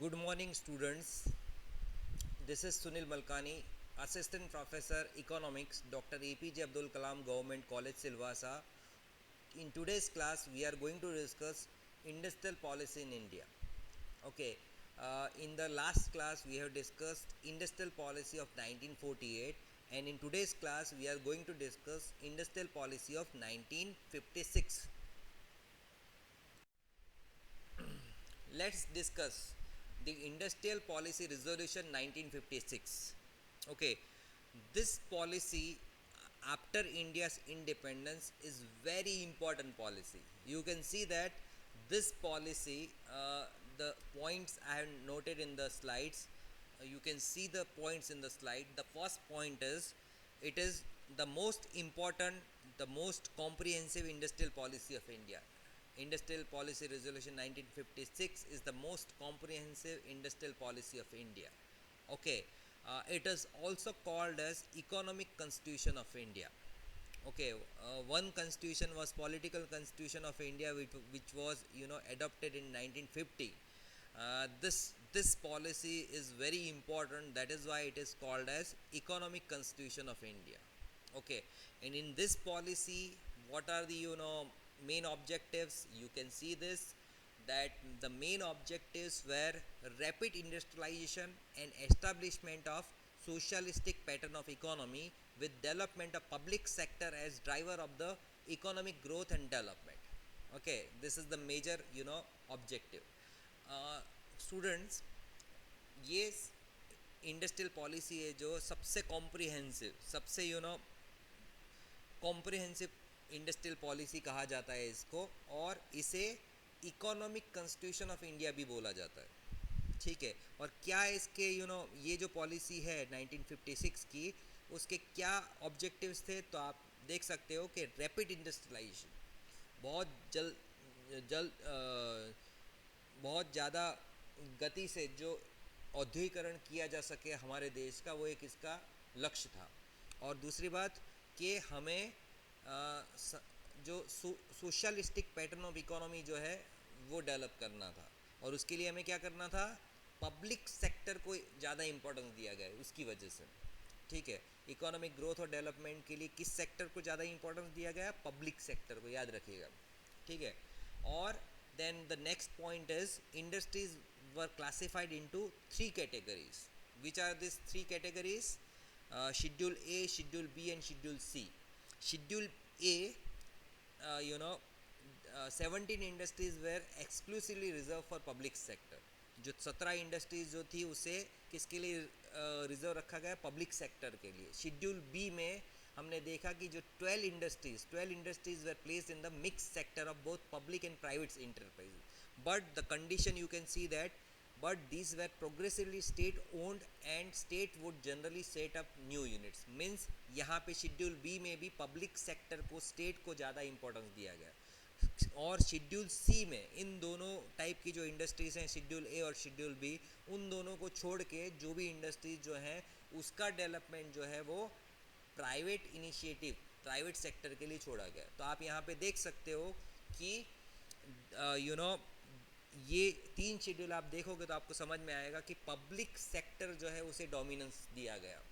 Good morning, students. This is Sunil Malkani, Assistant Professor Economics, Dr. APJ Abdul Kalam Government College, Silvassa. In today's class, we are going to discuss industrial policy in India. Okay, in the last class, we have discussed industrial policy of 1948, and in today's class, we are going to discuss industrial policy of 1956. Let's discuss the Industrial Policy Resolution 1956. Okay, this policy after India's independence is very important policy. You can see that this policy, the points I have noted in the slides, you can see the points in the slide. The first point is it is the most important, the most comprehensive industrial policy of India. Industrial Policy Resolution 1956 is the most comprehensive industrial policy of India. Okay, it is also called as Economic Constitution of India. Okay, one constitution was Political Constitution of India, which was adopted in 1950. This policy is very important. That is why it is called as Economic Constitution of India. Okay, and in this policy, what are the main objectives? You can see this, that the main objectives were rapid industrialization and establishment of socialistic pattern of economy with development of public sector as driver of the economic growth and development. Okay, this is the major objective. Students, ये industrial policy है जो सबसे comprehensive, सबसे comprehensive industrial policy कहा जाता है इसको, और इसे इकोनॉमिक कॉन्स्टिट्यूशन ऑफ इंडिया भी बोला जाता है. ठीक है, और क्या इसके ये जो पॉलिसी है 1956 की, उसके क्या ऑब्जेक्टिव्स थे, तो आप देख सकते हो कि रैपिड इंडस्ट्रियलाइजेशन, बहुत ज़्यादा गति से जो औद्योगिकरण किया जा सके हमारे देश का, वो एक इसका लक्ष्य था. और दूसरी बात कि हमें जो सोशलिस्टिक पैटर्न ऑफ इकोनॉमी जो है वो डेवलप करना था, और उसके लिए हमें क्या करना था, पब्लिक सेक्टर को ज़्यादा इम्पोर्टेंस दिया गया है उसकी वजह से. ठीक है, इकोनॉमिक ग्रोथ और डेवलपमेंट के लिए किस सेक्टर को ज़्यादा इंपॉर्टेंस दिया गया, पब्लिक सेक्टर को, याद रखिएगा. ठीक है, और then the next point is industries were classified into 3 categories. Which are these 3 categories? Schedule A, Schedule B and Schedule C. Schedule A, 17 industries were exclusively reserved for public sector. जो 17 industries जो थी उसे किसके लिए reserve रखा गया, public sector के लिए. शेड्यूल बी में हमने देखा कि जो 12 industries were placed in the mix sector of both public and private enterprise. But the condition you can see that, but these were progressively state owned and state would generally set up new units. Means यहाँ पे schedule B में भी public sector को, state को ज़्यादा importance दिया गया. और शेड्यूल सी में इन दोनों टाइप की जो इंडस्ट्रीज़ हैं, शेड्यूल ए और शेड्यूल बी, उन दोनों को छोड़ के जो भी इंडस्ट्रीज जो हैं उसका डेवलपमेंट जो है वो प्राइवेट इनिशिएटिव, प्राइवेट सेक्टर के लिए छोड़ा गया. तो आप यहाँ पे देख सकते हो कि ये 3 शेड्यूल आप देखोगे तो आपको समझ में आएगा कि पब्लिक सेक्टर जो है उसे डोमिनेंस दिया गया.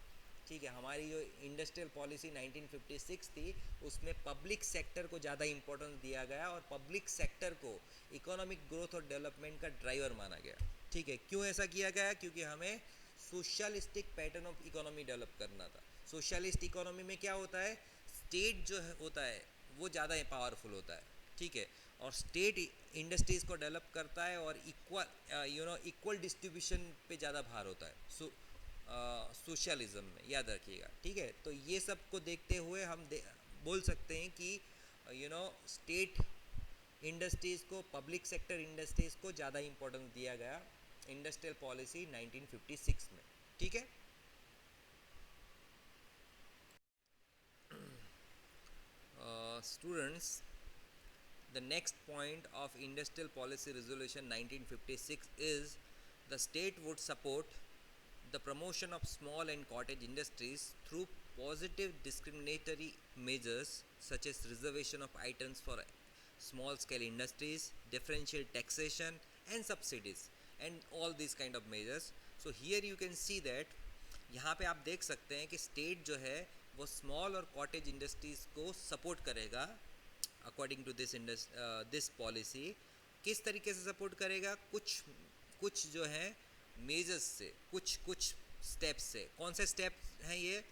ठीक है, हमारी जो इंडस्ट्रियल पॉलिसी 1956 थी उसमें पब्लिक सेक्टर को ज़्यादा इंपॉर्टेंस दिया गया और पब्लिक सेक्टर को इकोनॉमिक ग्रोथ और डेवलपमेंट का ड्राइवर माना गया. ठीक है, क्यों ऐसा किया गया, क्योंकि हमें socialistic pattern of economy develop करना था. सोशलिस्ट इकोनॉमी में क्या होता है, स्टेट जो होता है वो ज़्यादा पावरफुल होता है. ठीक है, और स्टेट इंडस्ट्रीज़ को डेवलप करता है और इक्वल डिस्ट्रीब्यूशन पे ज़्यादा भार होता है सोशलिज्म में, याद रखिएगा. ठीक है, तो ये सब को देखते हुए हम बोल सकते हैं कि स्टेट इंडस्ट्रीज़ को, पब्लिक सेक्टर इंडस्ट्रीज़ को ज़्यादा इंपॉर्टेंस दिया गया इंडस्ट्रियल पॉलिसी 1956 में. ठीक है, students, the next point of Industrial Policy Resolution 1956 is the state would support the promotion of small and cottage industries through positive discriminatory measures such as reservation of items for small scale industries, differential taxation and subsidies. and all these kind of measures. So here you can see that यहाँ पे आप देख सकते हैं कि state जो है वो स्मॉल और कॉटेज इंडस्ट्रीज़ को सपोर्ट करेगा अकॉर्डिंग टू दिस पॉलिसी. किस तरीके से सपोर्ट करेगा? कुछ कुछ जो है मेजर्स से, कुछ कुछ स्टेप्स से. कौन से स्टेप्स हैं ये?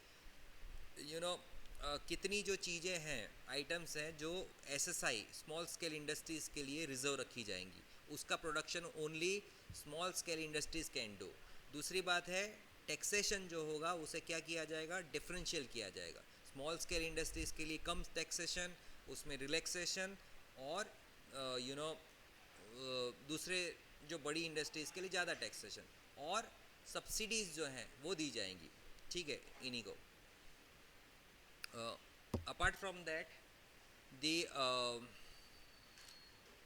कितनी जो चीज़ें हैं, आइटम्स हैं जो एसएसआई स्मॉल स्केल इंडस्ट्रीज़ के लिए रिजर्व रखी जाएंगी, उसका production only small scale industries can do. दूसरी बात है टैक्सेशन जो होगा उसे क्या किया जाएगा? डिफरेंशियल किया जाएगा. स्मॉल स्केल इंडस्ट्रीज़ के लिए कम टैक्सेशन, उसमें रिलैक्सेशन, और दूसरे जो बड़ी इंडस्ट्रीज़ के लिए ज़्यादा टैक्सेशन, और सब्सिडीज़ जो हैं वो दी जाएंगी. ठीक है, इन्हीं को. Apart from that, the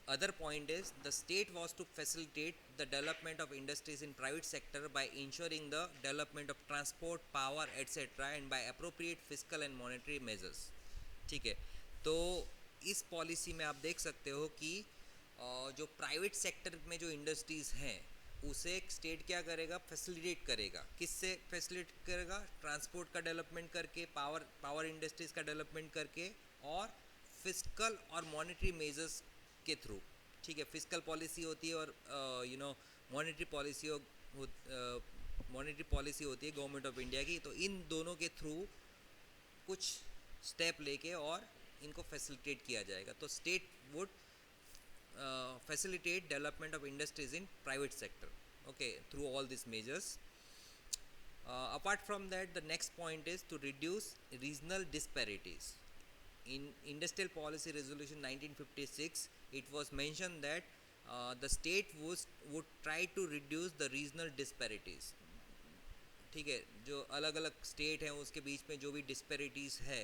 other point is the state was to facilitate the development of industries in private sector by ensuring the development of transport, power, etc. and by appropriate fiscal and monetary measures. ठीक है, तो इस policy में आप देख सकते हो कि जो प्राइवेट सेक्टर में जो इंडस्ट्रीज़ हैं उसे स्टेट क्या करेगा? फैसिलिटेट करेगा. किससे फैसिलिटेट करेगा? ट्रांसपोर्ट का डेवलपमेंट करके, पावर इंडस्ट्रीज़ का डेवलपमेंट करके, और फिस्कल और मॉनेटरी मेजर्स के थ्रू. ठीक है, फिस्कल पॉलिसी होती है और मॉनेटरी पॉलिसी होती है गवर्नमेंट ऑफ इंडिया की. तो इन दोनों के थ्रू कुछ स्टेप लेके और इनको फैसिलिटेट किया जाएगा. तो state would facilitate development of industries in private sector, okay, through all these measures. Apart from that, the next point is to reduce regional disparities. In Industrial Policy Resolution 1956, it was mentioned that the state would try to reduce the regional disparities. ठीक है, जो अलग अलग state हैं उसके बीच में जो भी डिस्पैरिटीज़ है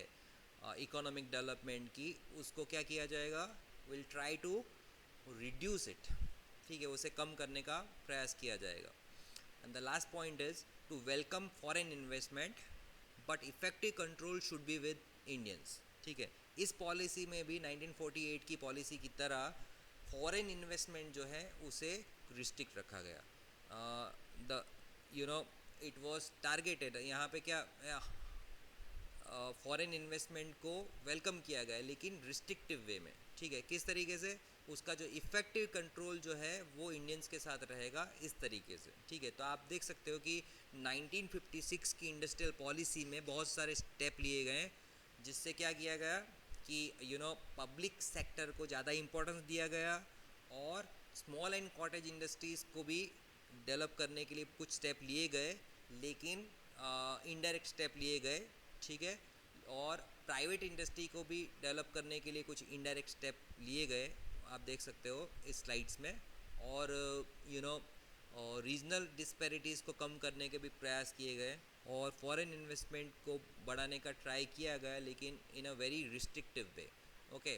इकोनॉमिक डेवलपमेंट की, उसको क्या किया जाएगा? Will try to reduce it. ठीक है, उसे कम करने का प्रयास किया जाएगा. And the last point is to welcome foreign investment, but effective control should be with Indians. ठीक है, इस पॉलिसी में भी 1948 की पॉलिसी की तरह फॉरेन इन्वेस्टमेंट जो है उसे रिस्ट्रिक्ट रखा गया. The it was targeted. यहाँ पे क्या फॉरेन इन्वेस्टमेंट को वेलकम किया गया, लेकिन रिस्ट्रिक्टिव वे में. ठीक है, किस तरीके से? उसका जो इफ़ेक्टिव कंट्रोल जो है वो इंडियंस के साथ रहेगा, इस तरीके से. ठीक है, तो आप देख सकते हो कि 1956 की इंडस्ट्रियल पॉलिसी में बहुत सारे स्टेप लिए गए, जिससे क्या किया गया कि पब्लिक सेक्टर को ज़्यादा इम्पोर्टेंस दिया गया, और स्मॉल एंड कॉटेज इंडस्ट्रीज़ को भी डेवलप करने के लिए कुछ स्टेप लिए गए, लेकिन इनडायरेक्ट स्टेप लिए गए. ठीक है, और प्राइवेट इंडस्ट्री को भी डेवलप करने के लिए कुछ इनडायरेक्ट स्टेप लिए गए, आप देख सकते हो इस स्लाइड्स में. और रीजनल डिस्पैरिटीज़ को कम करने के भी प्रयास किए गए, और फॉरेन इन्वेस्टमेंट को बढ़ाने का ट्राई किया गया, लेकिन in a very restrictive way. Okay,